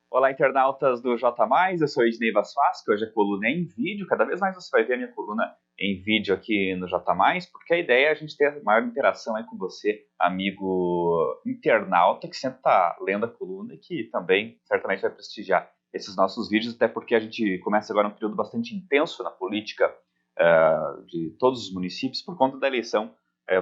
Olá, internautas do J+, eu sou Ednei Vasfas, que hoje é coluna em vídeo. Cada vez mais você vai ver a minha coluna em vídeo aqui no J+, porque a ideia é a gente ter maior interação aí com você, amigo internauta, que sempre está lendo a coluna e que também certamente vai prestigiar esses nossos vídeos, até porque a gente começa agora um período bastante intenso na política de todos os municípios por conta da eleição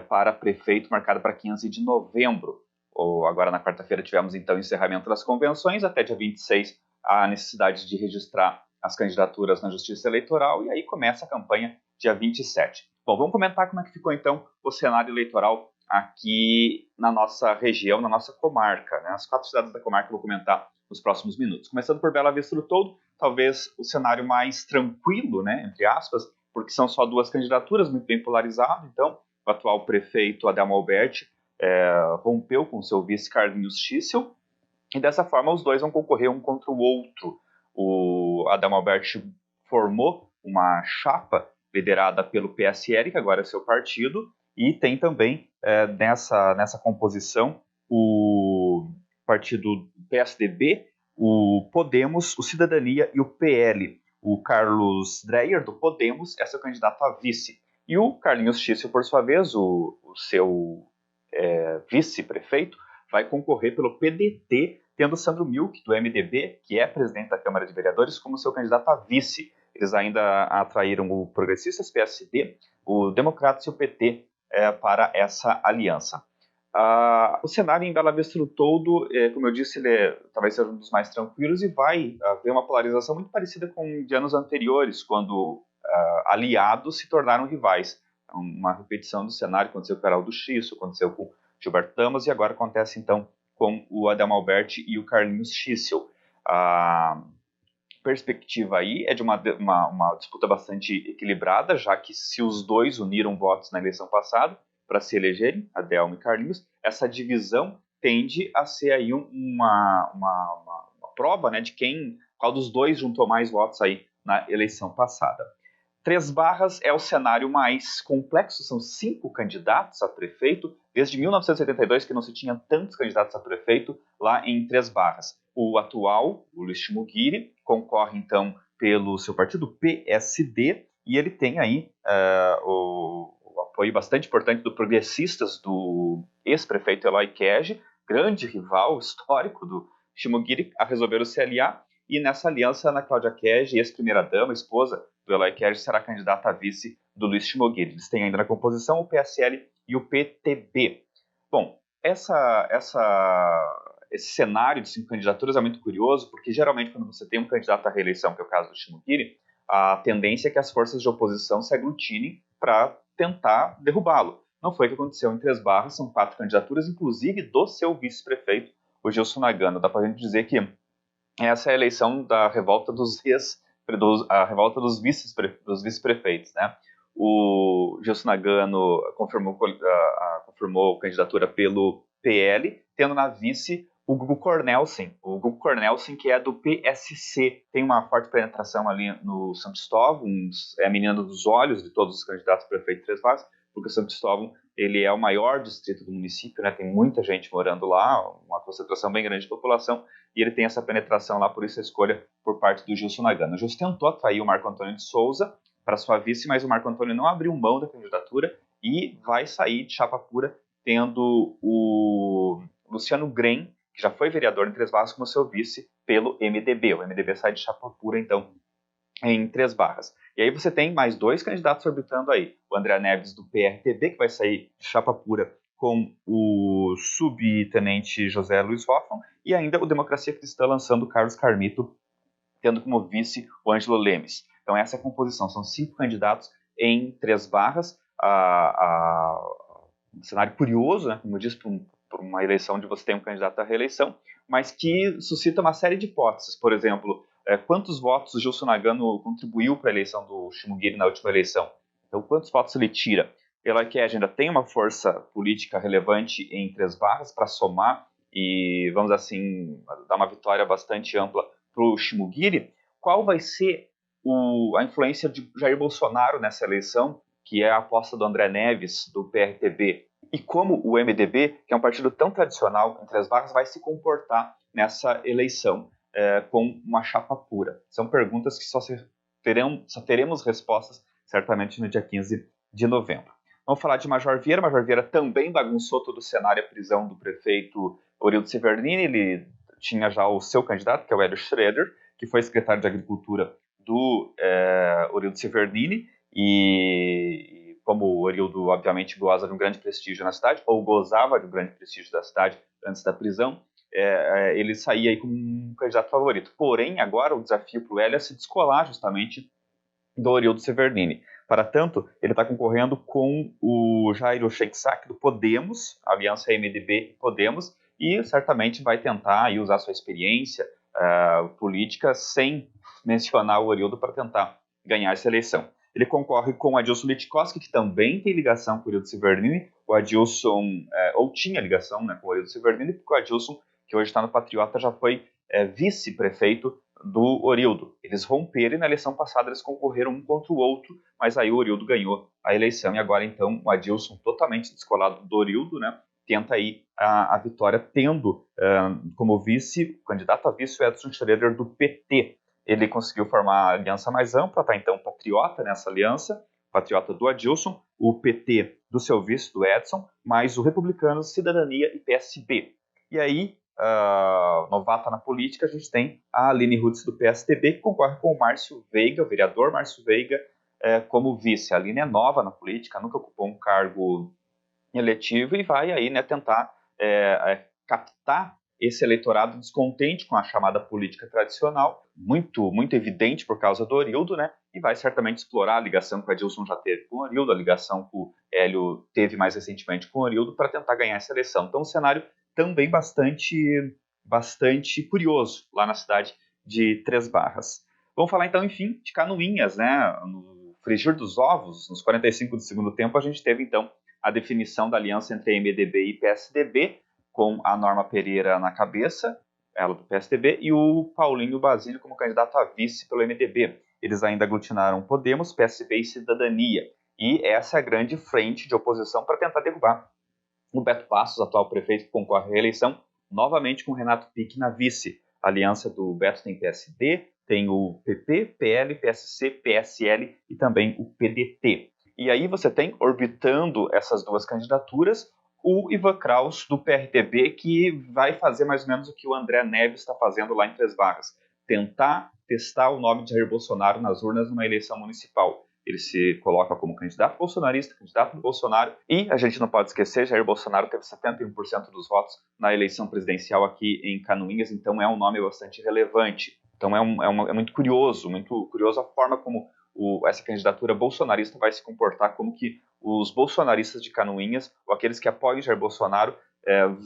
para prefeito marcada para 15 de novembro. Ou agora na quarta-feira tivemos então o encerramento das convenções, até dia 26 a necessidade de registrar as candidaturas na Justiça Eleitoral e aí começa a campanha dia 27. Bom, vamos comentar como é que ficou então o cenário eleitoral aqui na nossa região, na nossa comarca, né? As 4 cidades da comarca eu vou comentar nos próximos minutos. Começando por Bela Vista do Todo, talvez o cenário mais tranquilo, né, entre aspas, porque são só 2 candidaturas, muito bem polarizado. Então, o atual prefeito Adelmo Alberti rompeu com seu vice Carlinhos Schissel, e dessa forma os dois vão concorrer um contra o outro. O Adelmo Alberti formou uma chapa liderada pelo PSL, que agora é seu partido, e tem também nessa composição o partido PSDB, o Podemos, o Cidadania e o PL. O Carlos Dreyer, do Podemos, é seu candidato a vice. E o Carlinhos Schissel, por sua vez, o seu vice-prefeito, vai concorrer pelo PDT, tendo Sandro Milk, do MDB, que é presidente da Câmara de Vereadores, como seu candidato a vice. Eles ainda atraíram o Progressistas, PSD, o Democratas e o PT para essa aliança. O cenário em Bela Vista do todo, como eu disse, ele talvez seja um dos mais tranquilos e vai haver uma polarização muito parecida com de anos anteriores, quando aliados se tornaram rivais. Uma repetição do cenário que aconteceu com o Heraldo Schissel, aconteceu com Gilberto Damas e agora acontece então com o Adelmo Alberti e o Carlinhos Schissel. A perspectiva aí é de uma disputa bastante equilibrada, já que se os dois uniram votos na eleição passada para se elegerem, Adelmo e Carlinhos, essa divisão tende a ser aí uma prova, né, de qual dos dois juntou mais votos aí na eleição passada. Três Barras é o cenário mais complexo, são 5 candidatos a prefeito, desde 1982 que não se tinha tantos candidatos a prefeito lá em Três Barras. O atual, o Luiz Chimuguiri, concorre então pelo seu partido PSD, e ele tem aí o apoio bastante importante do Progressistas, do ex-prefeito Eloy Kege, grande rival histórico do Chimuguiri, a resolver se aliar, e nessa aliança, Ana Cláudia Kege, ex-primeira-dama, esposa do Eloy Kege, será candidata a vice do Luiz Chimuguiri. Eles têm ainda na composição o PSL e o PTB. Bom, esse cenário de 5 candidaturas é muito curioso, porque geralmente quando você tem um candidato à reeleição, que é o caso do Chimuguiri, a tendência é que as forças de oposição se aglutinem para tentar derrubá-lo. Não foi o que aconteceu em Três Barras, são 4 candidaturas, inclusive do seu vice-prefeito, o Gilson Nagano. Dá para a gente dizer que essa é a eleição da revolta a revolta dos vice-prefeitos, né? O Gilson Nagano confirmou candidatura pelo PL, tendo na vice o Gugu Cornelsen, que é do PSC, tem uma forte penetração ali no São Cristóvão, é a menina dos olhos de todos os candidatos a prefeito de Três Barras, porque o São Cristóvão ele é o maior distrito do município, né? Tem muita gente morando lá, uma concentração bem grande de população, e ele tem essa penetração lá, por isso a escolha por parte do Gilson Nagano. O Gilson tentou atrair o Marco Antônio de Souza para sua vice, mas o Marco Antônio não abriu mão da candidatura e vai sair de chapa pura, tendo o Luciano Grem, que já foi vereador em Três Barras, como seu vice pelo MDB. O MDB sai de chapa pura, então, em Três Barras. E aí você tem mais 2 candidatos orbitando aí. O André Neves, do PRTB, que vai sair de chapa pura com o subtenente José Luiz Hoffmann, e ainda o Democracia Cristã lançando o Carlos Carmito, tendo como vice o Ângelo Lemes. Então essa é a composição, são 5 candidatos em Três Barras, um cenário curioso, né, como eu disse, por uma eleição onde você tem um candidato à reeleição, mas que suscita uma série de hipóteses. Por exemplo, quantos votos o Gilson Nagano contribuiu para a eleição do Chimuguiri na última eleição? Então, quantos votos ele tira? Eloy Kege ainda tem uma força política relevante em Três Barras para somar e, vamos assim, dar uma vitória bastante ampla para o Chimuguiri. Qual vai ser a influência de Jair Bolsonaro nessa eleição, que é a aposta do André Neves, do PRTB? E como o MDB, que é um partido tão tradicional em Três Barras, vai se comportar nessa eleição? com uma chapa pura? São perguntas que só teremos respostas certamente no dia 15 de novembro. Vamos falar de Major Vieira. Major Vieira também bagunçou todo o cenário a prisão do prefeito Orildo Severnini. Ele tinha já o seu candidato, que é o Hélio Schroeder, que foi secretário de Agricultura do Orildo Severnini, e como o Orildo, obviamente, goza de um grande prestígio na cidade, ou gozava de um grande prestígio da cidade antes da prisão, ele saía aí como um candidato favorito. Porém, agora o desafio para o Hélio é se descolar justamente do Orildo Severnini. Para tanto, ele está concorrendo com o Jairo Sheikh do Podemos, aliança MDB e Podemos, e certamente vai tentar aí, usar sua experiência política sem mencionar o Orildo para tentar ganhar essa eleição. Ele concorre com o Adilson Litkowski, que também tem ligação com o Orildo Severnini. O Adilson, ou tinha ligação, né, com o Orildo Severnini, porque o Adilson, que hoje está no Patriota, já foi vice-prefeito do Orildo. Eles romperam e na eleição passada eles concorreram um contra o outro, mas aí o Orildo ganhou a eleição e agora então o Adilson, totalmente descolado do Orildo, né, tenta aí a vitória, tendo como vice, candidato a vice, o Edson Schroeder do PT. Ele conseguiu formar a aliança mais ampla, tá então Patriota nessa aliança, Patriota do Adilson, o PT do seu vice, do Edson, mais o Republicanos, Cidadania e PSB. E aí, novata na política, a gente tem a Aline Rutz do PSDB, que concorre com o Márcio Veiga, o vereador Márcio Veiga, como vice. A Aline é nova na política, nunca ocupou um cargo eletivo e vai aí, né, tentar captar esse eleitorado descontente com a chamada política tradicional, muito, muito evidente por causa do Orildo, né, e vai certamente explorar a ligação que o Adilson já teve com o Orildo, a ligação que o Hélio teve mais recentemente com o Orildo, para tentar ganhar essa eleição. Então, um cenário também bastante curioso lá na cidade de Três Barras. Vamos falar então, enfim, de Canoinhas, né? No frigir dos ovos, nos 45 do segundo tempo, a gente teve então a definição da aliança entre MDB e PSDB, com a Norma Pereira na cabeça, ela do PSDB, e o Paulinho Basílio como candidato a vice pelo MDB. Eles ainda aglutinaram Podemos, PSB e Cidadania. E essa é a grande frente de oposição para tentar derrubar o Beto Passos, atual prefeito que concorre à reeleição, novamente com o Renato Pique na vice. A aliança do Beto tem PSD, tem o PP, PL, PSC, PSL e também o PDT. E aí você tem, orbitando essas duas candidaturas, o Ivan Kraus, do PRTB, que vai fazer mais ou menos o que o André Neves está fazendo lá em Três Barras, tentar testar o nome de Jair Bolsonaro nas urnas numa eleição municipal. Ele se coloca como candidato bolsonarista, candidato do Bolsonaro, e a gente não pode esquecer, Jair Bolsonaro teve 71% dos votos na eleição presidencial aqui em Canoinhas, então é um nome bastante relevante. Então é muito curioso a forma como essa candidatura bolsonarista vai se comportar, como que os bolsonaristas de Canoinhas, ou aqueles que apoiam Jair Bolsonaro,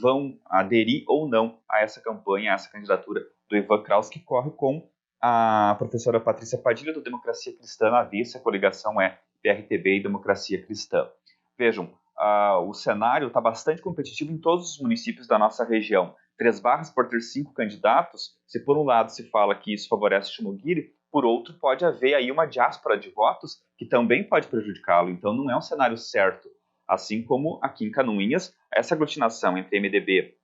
vão aderir ou não a essa campanha, a essa candidatura do Ivan Kraus, que corre com a professora Patrícia Padilha, do Democracia Cristã, na vice. A coligação é PRTB e Democracia Cristã. Vejam, o cenário está bastante competitivo em todos os municípios da nossa região. Três Barras, por ter 5 candidatos, se por um lado se fala que isso favorece Chumuguiri, por outro pode haver aí uma diáspora de votos que também pode prejudicá-lo. Então não é um cenário certo. Assim como aqui em Canoinhas, essa aglutinação entre MDB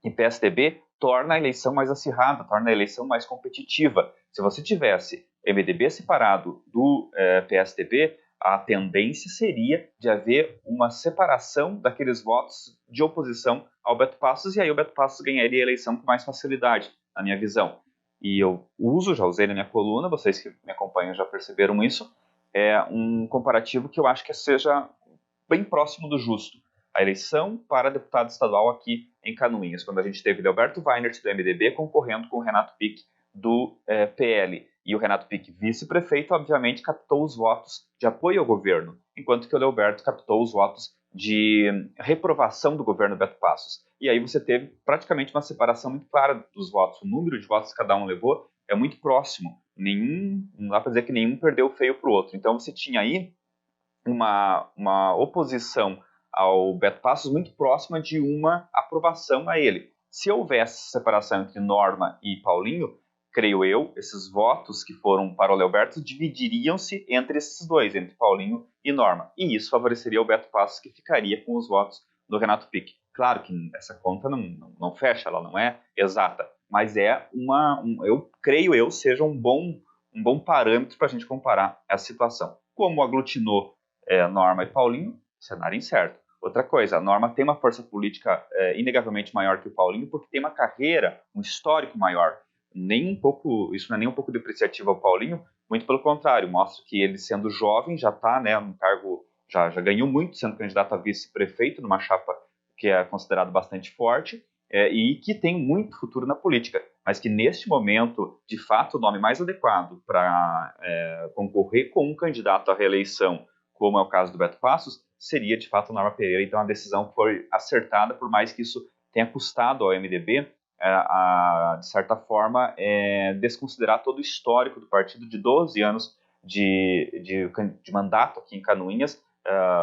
e PSDB torna a eleição mais acirrada, torna a eleição mais competitiva. Se você tivesse MDB separado do PSDB, a tendência seria de haver uma separação daqueles votos de oposição ao Beto Passos, e aí o Beto Passos ganharia a eleição com mais facilidade, na minha visão. E eu já usei na minha coluna, vocês que me acompanham já perceberam isso, é um comparativo que eu acho que seja bem próximo do justo. A eleição para deputado estadual aqui em Canoinhas, quando a gente teve Leoberto Weinert, do MDB, concorrendo com o Renato Pique, do PL. E o Renato Pique, vice-prefeito, obviamente captou os votos de apoio ao governo, enquanto que o Leoberto captou os votos de reprovação do governo Beto Passos. E aí você teve praticamente uma separação muito clara dos votos. O número de votos que cada um levou é muito próximo. Não dá para dizer que nenhum perdeu feio para o outro. Então você tinha aí uma oposição ao Beto Passos muito próxima de uma aprovação a ele. Se houvesse separação entre Norma e Paulinho, creio eu, esses votos que foram para o Leoberto dividiriam-se entre esses dois, entre Paulinho e Norma. E isso favoreceria o Beto Passos, que ficaria com os votos do Renato Pique. Claro que essa conta não fecha, ela não é exata, mas eu creio seja um bom parâmetro para a gente comparar essa situação. Como aglutinou Norma e Paulinho, cenário incerto. Outra coisa, a Norma tem uma força política inegavelmente maior que o Paulinho, porque tem uma carreira, um histórico maior. Isso não é nem um pouco depreciativo ao Paulinho, muito pelo contrário, mostra que ele, sendo jovem, já está num cargo, já ganhou muito sendo candidato a vice-prefeito numa chapa que é considerado bastante forte, e que tem muito futuro na política, mas que neste momento, de fato, o nome mais adequado para concorrer com um candidato à reeleição, como é o caso do Beto Passos, seria de fato o Norma Pereira. Então a decisão foi acertada, por mais que isso tenha custado ao MDB, de certa forma, desconsiderar todo o histórico do partido de 12 anos de mandato aqui em Canoinhas,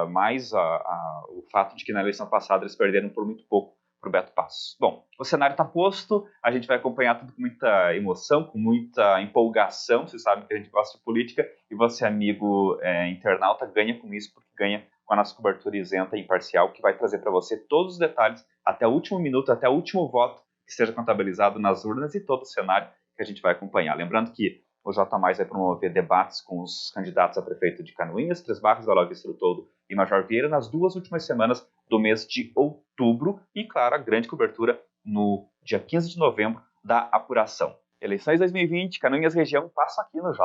mais o fato de que na eleição passada eles perderam por muito pouco para o Beto Passos. Bom, o cenário está posto, a gente vai acompanhar tudo com muita emoção, com muita empolgação. Você sabe que a gente gosta de política, e você, amigo internauta, ganha com isso, porque ganha com a nossa cobertura isenta e imparcial, que vai trazer para você todos os detalhes, até o último minuto, até o último voto que seja contabilizado nas urnas, e todo o cenário que a gente vai acompanhar. Lembrando que o J+ vai promover debates com os candidatos a prefeito de Canoinhas, Três Barras, Bela Vista do Toldo e Major Vieira nas 2 últimas semanas do mês de outubro, e, claro, a grande cobertura no dia 15 de novembro da apuração. Eleições 2020, Canoinhas região, passo aqui no J+.